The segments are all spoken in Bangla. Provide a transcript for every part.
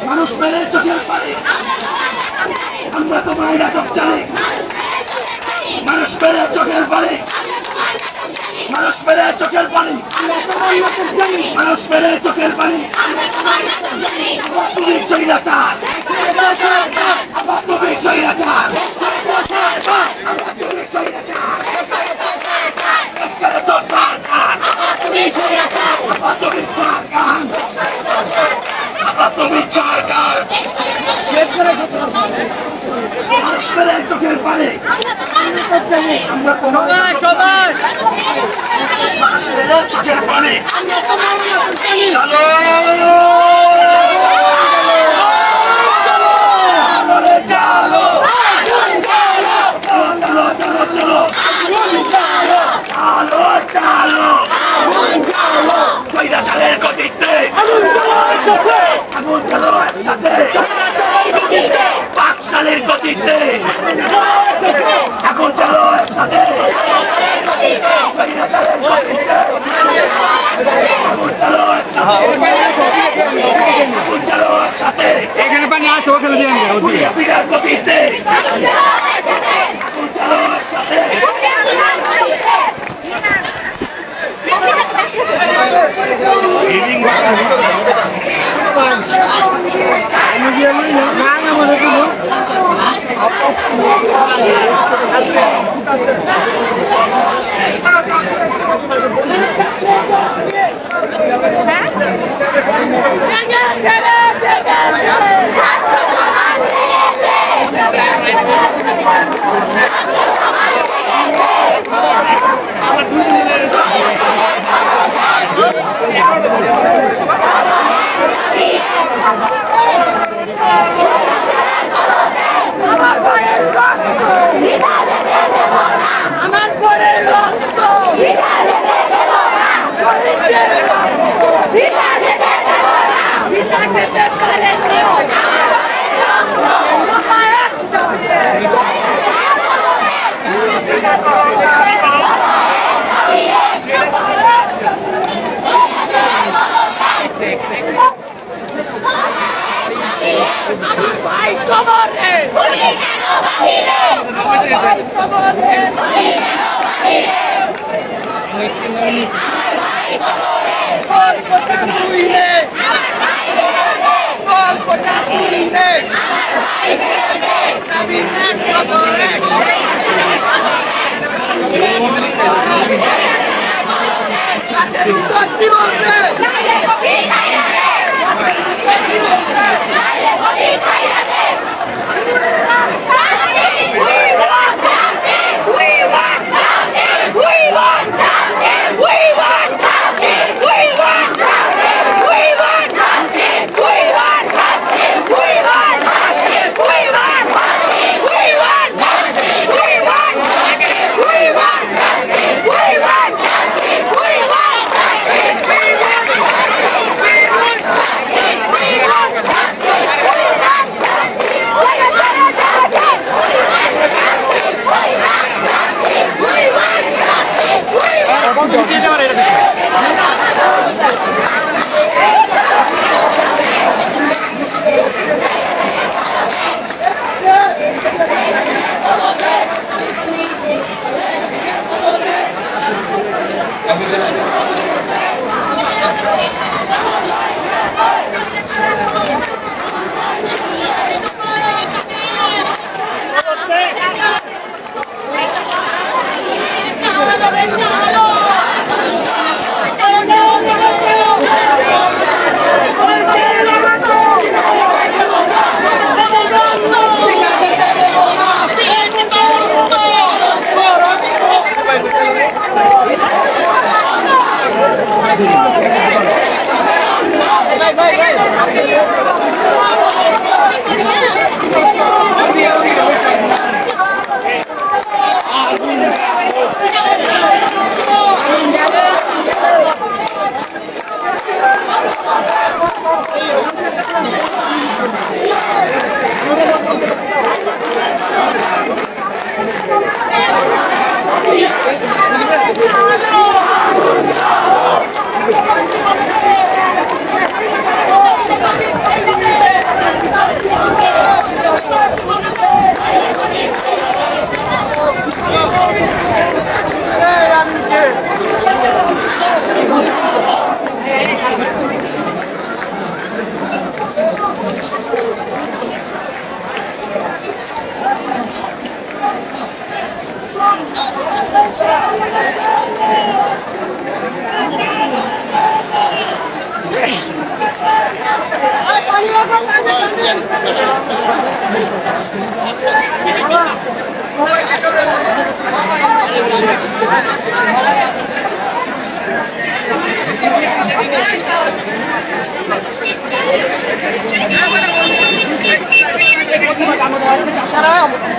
মানুষ মেরে চোখের পানি, আমরা তোমার নাটক চালাই। মানুষ মেরে চোখের পানি, মানুষ মেরে চোখের পানি, মানুষ মেরে চোখের পানি। তুমি স্বৈরাচার, তুমি স্বৈরাচার, তুমি স্বৈরাচার, তুমি সরকার, তুমি সরকার। মানুষ মেরে চোখের পানি, আমরা তোমার মানুষ মেরে চোখের পানি। স্বৈরাচারের গতিতে আগুন জ্বালো একসাথে, পাকশালের গতিতে আগুন জ্বালো একসাথে, স্বৈরাচারের গতিতে আগুন জ্বালো একসাথে, আগুন জ্বালো একসাথে। এখানে পানি আছে, ওখানে দিয়ে ফিরার গতিতে আগুন জ্বালো একসাথে।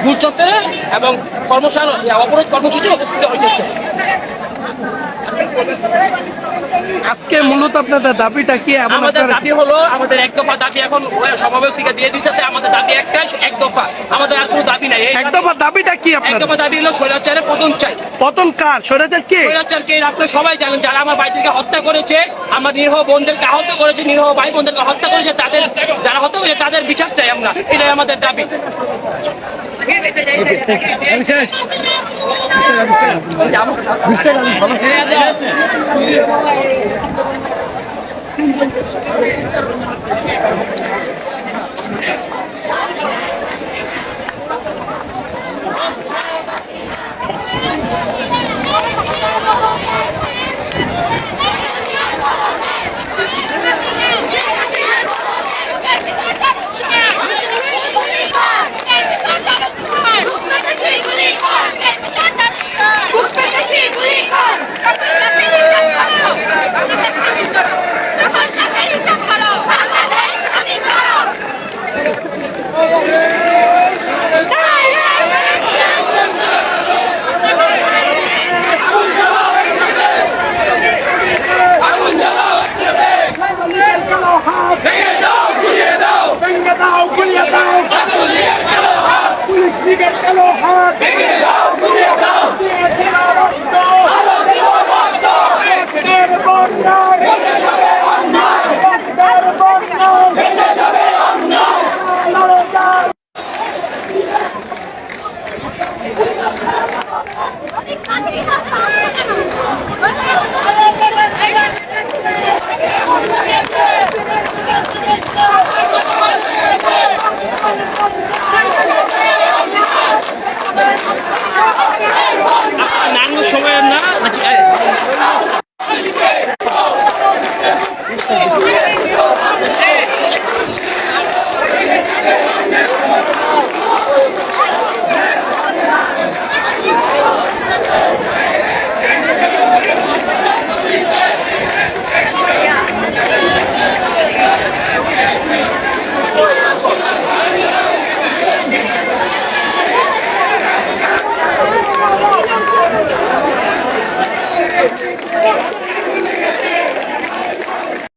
ভুল চত্বরে এবং অবরোধ কর্মসূচি উপস্থিত হয়েছে। আজকে মূলত আপনাদের দাবিটা কি? আমাদের দাবি হলো, আমাদের এক দফা দাবি এখন সভাপতি থেকে দিয়ে দিতেছে। আমাদের দাবি একটাই, এক দফা, আমাদের আর কোনো দাবি নাই। এক দফা দাবিটা কি এক আপনাদের? দফা দাবি হলো স্বৈরাচারের পতন চাই। পতন কার? স্বৈরাচার কে? স্বৈরাচারকে আপনি সবাই জানেন, যারা আমার ভাইদেরকে হত্যা করেছে, আমার নিরীহ বোনদেরকে আহত করেছে, নিরীহ ভাই বোনদেরকে হত্যা করেছে, তাদের যারা হত্যা করেছে তাদের বিচার চাই আমরা, এটাই আমাদের দাবি। নাঙ্গল সময়ের না নাকি